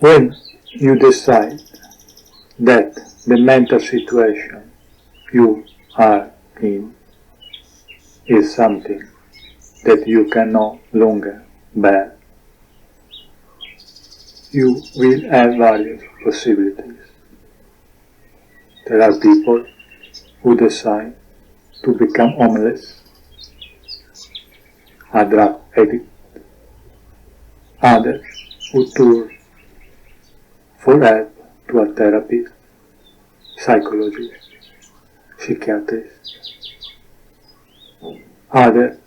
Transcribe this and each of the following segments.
When you decide that the mental situation you are in is something that you can no longer bear, you will have various possibilities. There are people who decide to become homeless, a drug addict, others who turn for help to a therapist, psychologist, psychiatrist, others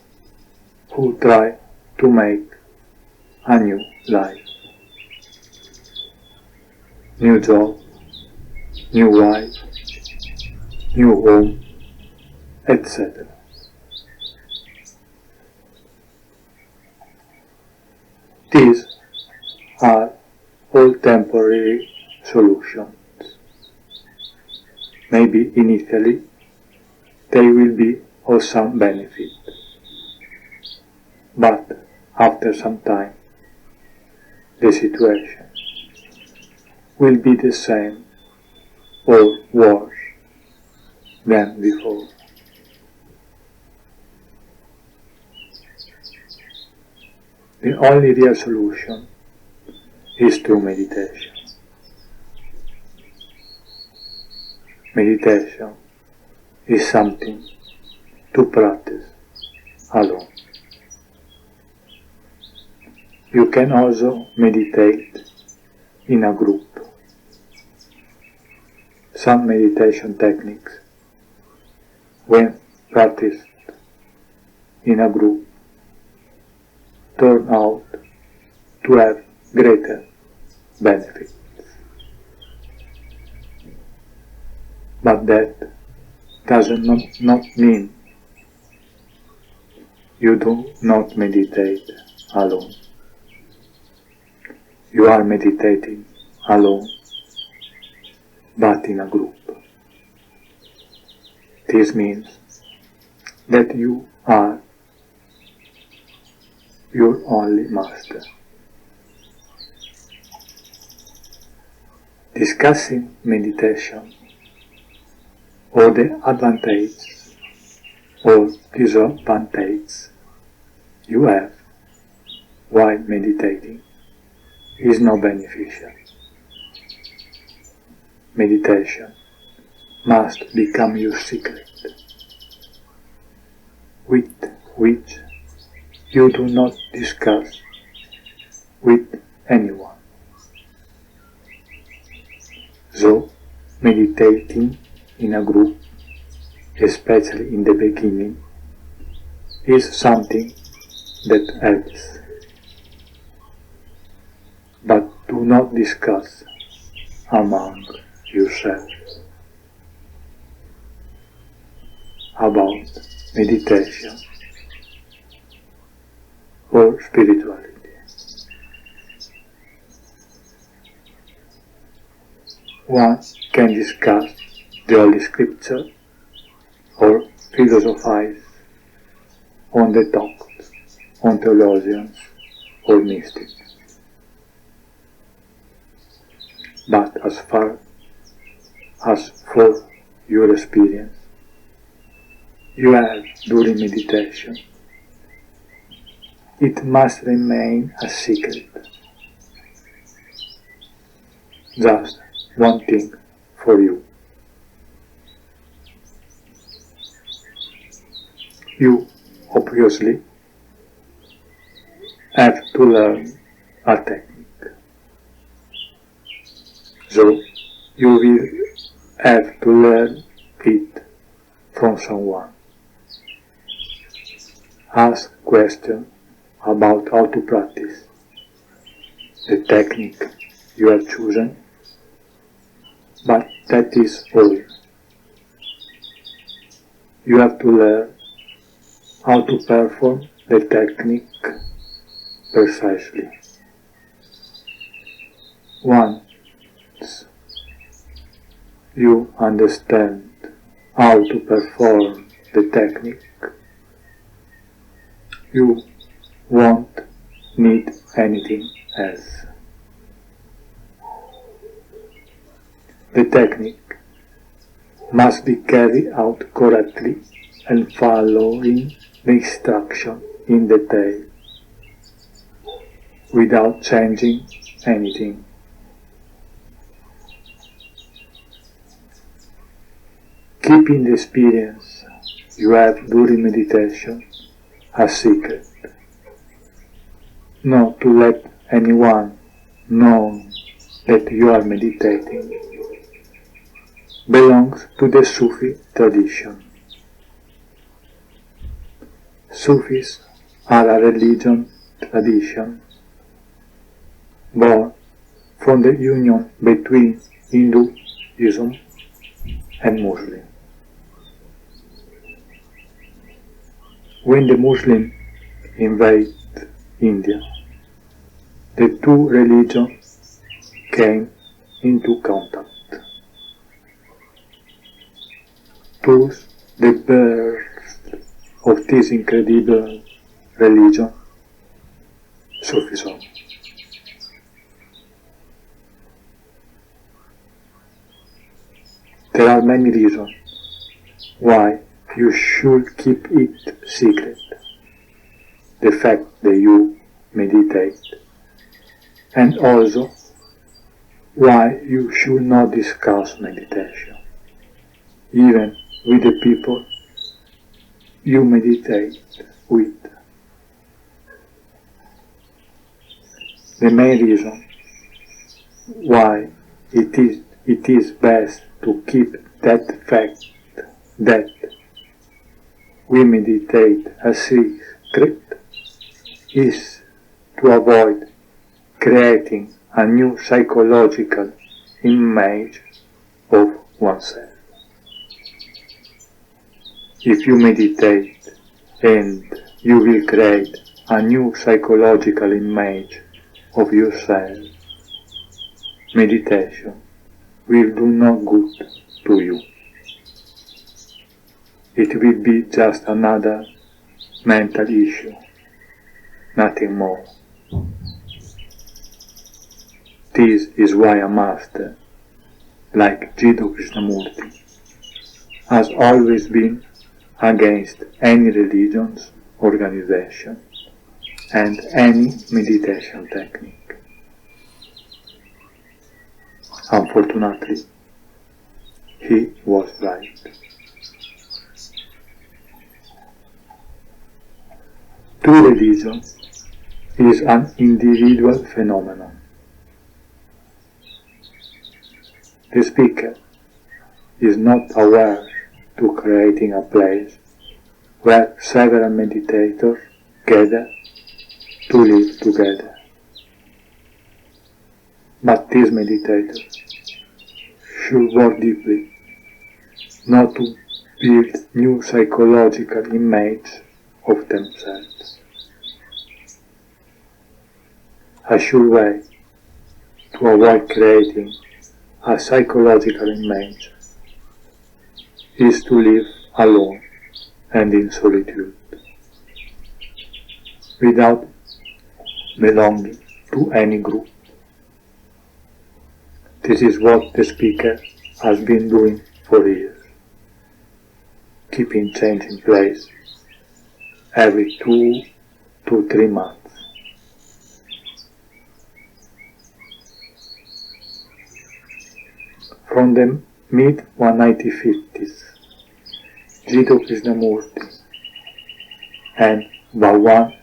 who try to make a new life, new job, new wife, new home, etc. These are all temporary solutions. Maybe initially they will be of some benefit, but after some time the situation will be the same or worse than before. The only real solution is through meditation. Meditation is something to practice alone. You can also meditate in a group. Some meditation techniques, when practiced in a group, turn out to have greater benefits. But that does not mean you do not meditate alone. You are meditating alone, but in a group. This means that you are your only master. Discussing meditation or the advantages or disadvantages you have while meditating is not beneficial. Meditation must become your secret, with which you do not discuss with anyone. So, meditating in a group, especially in the beginning, is something that helps. But do not discuss among yourselves about meditation or spirituality. One can discuss the Holy Scripture or philosophize on the talks on theologians or mystics. But as far as for your experience you have during meditation, it must remain a secret. Just one thing for you. You obviously have to learn a technique. So you will have to learn it from someone. Ask questions about how to practice the technique you have chosen, but that is all. You have to learn how to perform the technique precisely. Once you understand how to perform the technique, you won't need anything else. The technique must be carried out correctly and following the instruction in detail, without changing anything. Keeping the experience you have during meditation a secret, not to let anyone know that you are meditating, belongs to the Sufi tradition. Sufis are a religion tradition born from the union between Hinduism and Muslim. When the Muslims invaded India, the two religions came into contact. Thus, the birth of this incredible religion, Sufism. There are many reasons why you should keep it secret, the fact that you meditate, and also why you should not discuss meditation, even with the people you meditate with. The main reason why it is best to keep that fact that we meditate a secret is to avoid creating a new psychological image of oneself. If you meditate and you will create a new psychological image of yourself, meditation will do no good to you. It will be just another mental issue, nothing more. This is why a master, like Jiddu Krishnamurti, has always been against any religions, organization, and any meditation technique. Unfortunately, he was right. True religion is an individual phenomenon. The speaker is not aware to creating a place where several meditators gather to live together. But these meditators should work deeply, not to build new psychological images of themselves. A sure way to avoid creating a psychological image is to live alone and in solitude, without belonging to any group. This is what the speaker has been doing for years, keeping changing place every 2 to 3 months. From the mid-1950s, Jiddu Krishnamurti and Bhagwan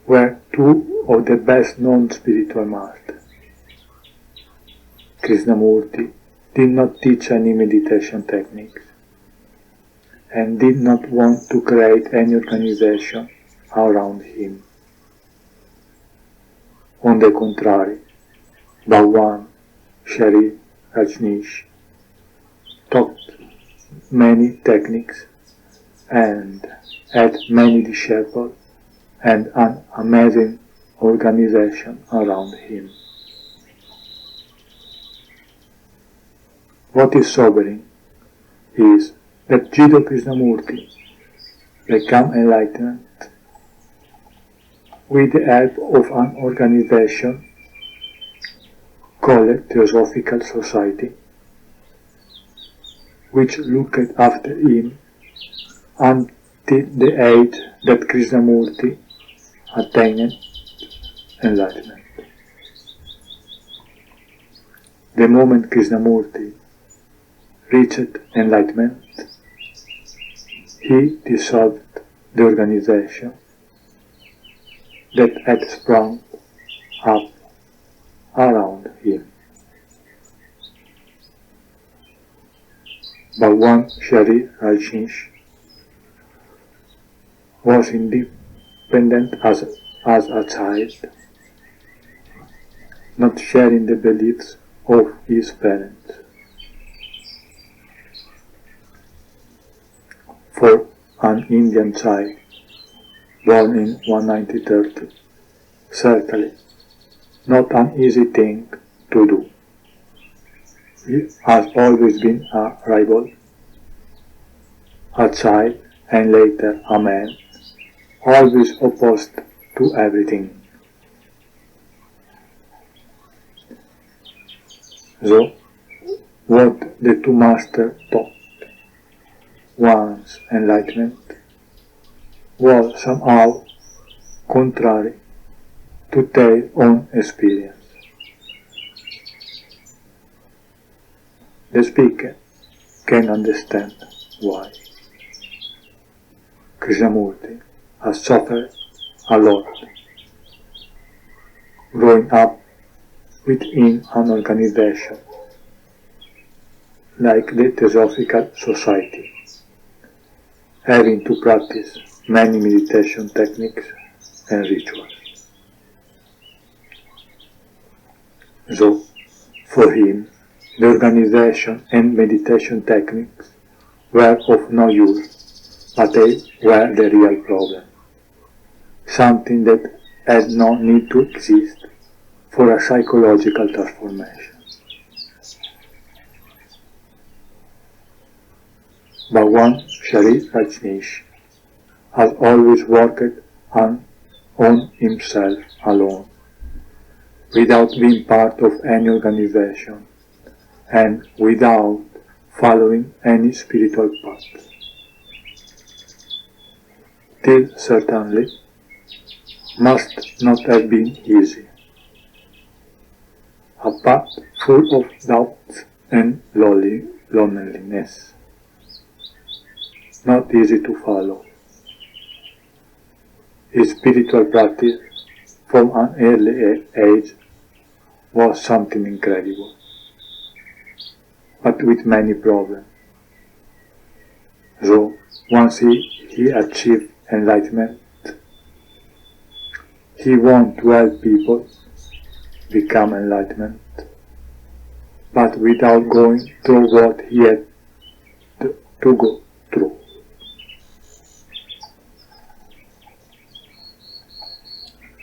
were two of the best-known spiritual masters. Krishnamurti did not teach any meditation techniques and did not want to create any organization around him. On the contrary, Bhagwan taught many techniques and had many disciples and an amazing organization around him. What is sobering is that Jiddu Krishnamurti became enlightened with the help of an organization called Theosophical Society, which looked after him until the age that Krishnamurti attained enlightenment. The moment Krishnamurti reached enlightenment, he dissolved the organization that had sprung up around him. Bhagwan Rajneesh was independent as a child, not sharing the beliefs of his parents. For an Indian child born in 1930, certainly not an easy thing to do. He has always been a rebel, a child and later a man, always opposed to everything. So, what the two masters taught once enlightenment was somehow contrary to their own experience. The speaker can understand why. Krishnamurti has suffered a lot growing up within an organization like the Theosophical Society, having to practice many meditation techniques and rituals. So, for him, the organization and meditation techniques were of no use, but they were the real problem, something that had no need to exist for a psychological transformation. Bhagwan Rajneesh has always worked on himself alone, without being part of any organization, and without following any spiritual path. This certainly must not have been easy. A path full of doubts and loneliness. Not easy to follow. His spiritual practice from an early age was something incredible, but with many problems. So, once he achieved enlightenment, he wanted to help people become enlightenment, but without going through what he had to go through.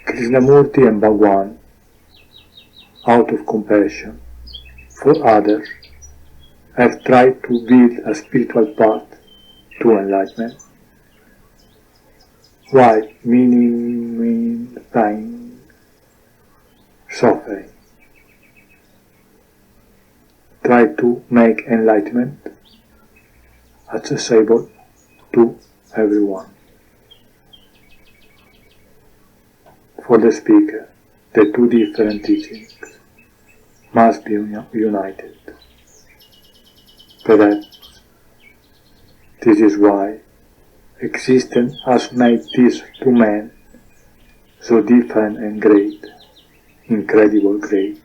Krishnamurti and Bhagwan, out of compassion for others, have tried to build a spiritual path to enlightenment, while minimizing suffering. Try to make enlightenment accessible to everyone. For the speaker, the two different teachings must be united. Perhaps this is why existence has made these two men so different and great, incredible great,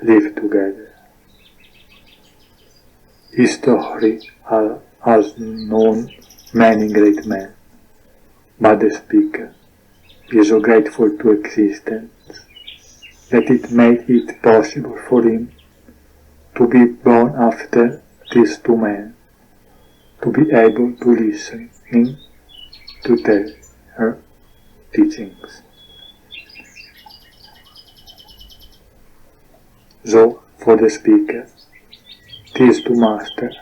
live together. History has known many great men, but the speaker is so grateful to existence that it made it possible for him to be born after these two men, to be able to listen to their teachings. So, for the speaker, these two masters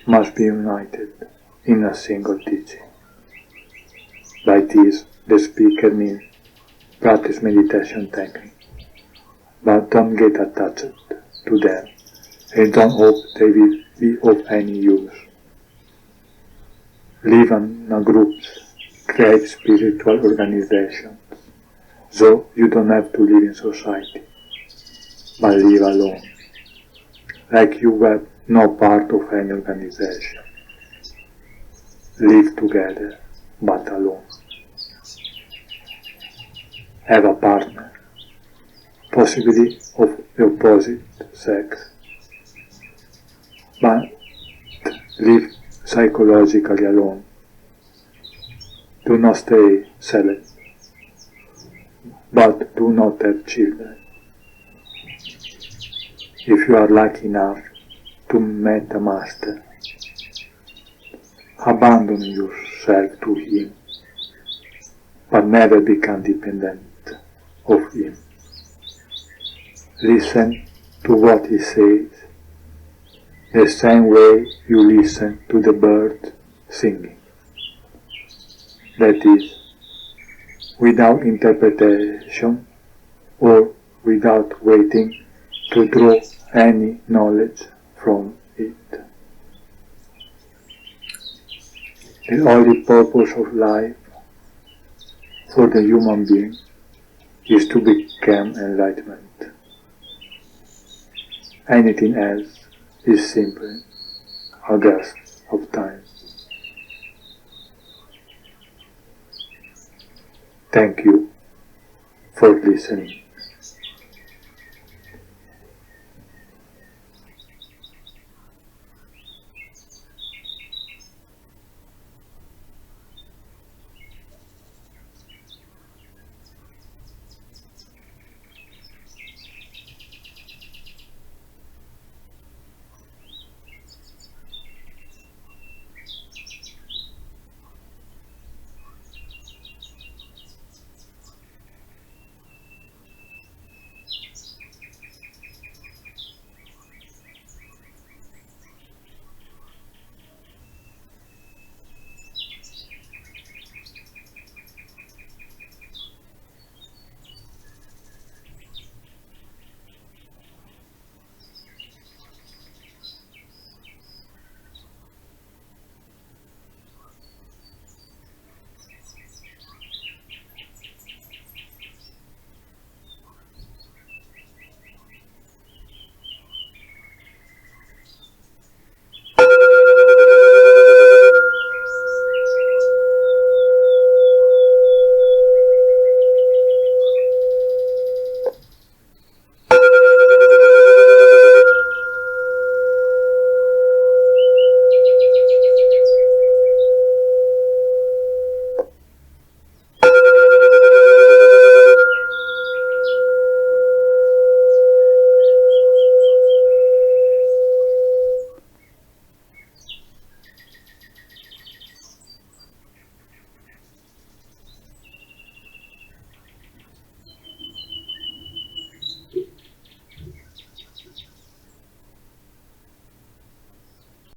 must be united in a single teaching. By this, the speaker means practice meditation technique, but don't get attached to them and don't hope they will be of any use. Live in groups, create spiritual organizations, so you don't have to live in society, but live alone, like you were no part of any organization. Live together, but alone. Have a partner, possibly of the opposite sex, but live psychologically alone. Do not stay celibate, but do not have children. If you are lucky enough to meet a master, abandon yourself to him, but never become dependent of him. Listen to what he says, the same way you listen to the bird singing. That is, without interpretation or without waiting to draw any knowledge from it. The only purpose of life for the human being is to become enlightenment. Anything else is simply a waste of time. Thank you for listening.